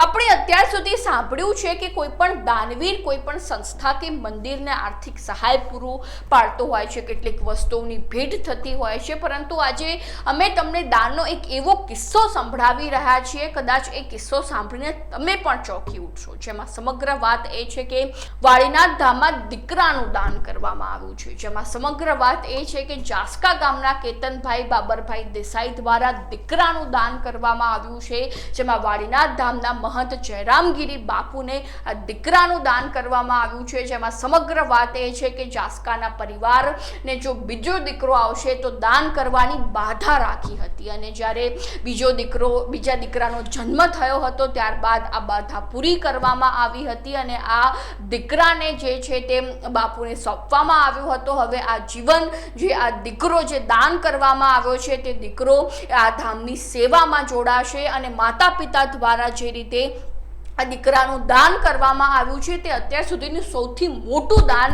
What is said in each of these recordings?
આપણે અત્યાર સુધી સાંભળ્યું છે કે કોઈ પણ દાનવીર કોઈ પણ સંસ્થા કે મંદિરને આર્થિક સહાય પૂરું પાડતો હોય છે, કેટલીક વસ્તુઓની ભેટ થતી હોય છે, પરંતુ આજે અમે તમને દાનનો એક એવો કિસ્સો સંભળાવી રહ્યા છીએ, કદાચ એ કિસ્સો સાંભળીને તમે પણ ચોંકી ઉઠશો, જેમાં સમગ્ર વાત એ છે કે વાડીનાથ ધામમાં દીકરાનું દાન કરવામાં આવ્યું છે, જેમાં સમગ્ર વાત એ છે કે જાસકા ગામના કેતનભાઈ બાબરભાઈ દેસાઈ દ્વારા દીકરાનું દાન કરવામાં આવ્યું છે, જેમાં વાડીનાથ ધામના મહંત જયરામગીરી બાપુને આ દીકરાનું દાન કરવામાં આવ્યું છે, જેમાં સમગ્ર વાત એ છે કે જાસકાના પરિવારને જો બીજો દીકરો આવશે તો દાન કરવાની બાધા રાખી હતી, અને જ્યારે બીજા દીકરાનો જન્મ થયો હતો ત્યારબાદ આ બાધા પૂરી કરવામાં આવી હતી અને આ દીકરાને જે છે તે બાપુને સોંપવામાં આવ્યો હતો। હવે આ જીવન જે આ દીકરો જે દાન કરવામાં આવ્યો છે તે દીકરો આ ધામની સેવામાં જોડાશે અને માતા પિતા દ્વારા જે રીતે આ દીકરાનું દાન કરવામાં આવ્યું છે તે અત્યાર સુધીનું સૌથી મોટું દાન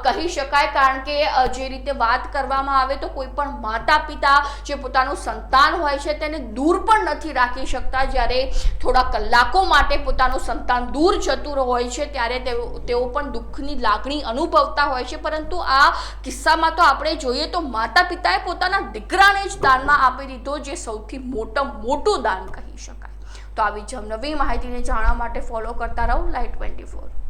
કહી શકાય, કારણ કે જે રીતે વાત કરવામાં આવે તો કોઈ પણ માતા પિતા જે પોતાનું સંતાન હોય છે તેને દૂર પણ નથી રાખી શકતા, જ્યારે થોડા કલાકો માટે પોતાનું સંતાન દૂર જતું હોય છે ત્યારે તેઓ પણ દુઃખની લાગણી અનુભવતા હોય છે, પરંતુ આ કિસ્સામાં તો આપણે જોઈએ તો માતા પિતાએ પોતાના દીકરાને જ દાનમાં આપી દીધો, જે સૌથી મોટું દાન કહી શકાય। તો આવી જ નવી માહિતીને જાણવા માટે ફોલો કરતા રહો લાઈટ 24।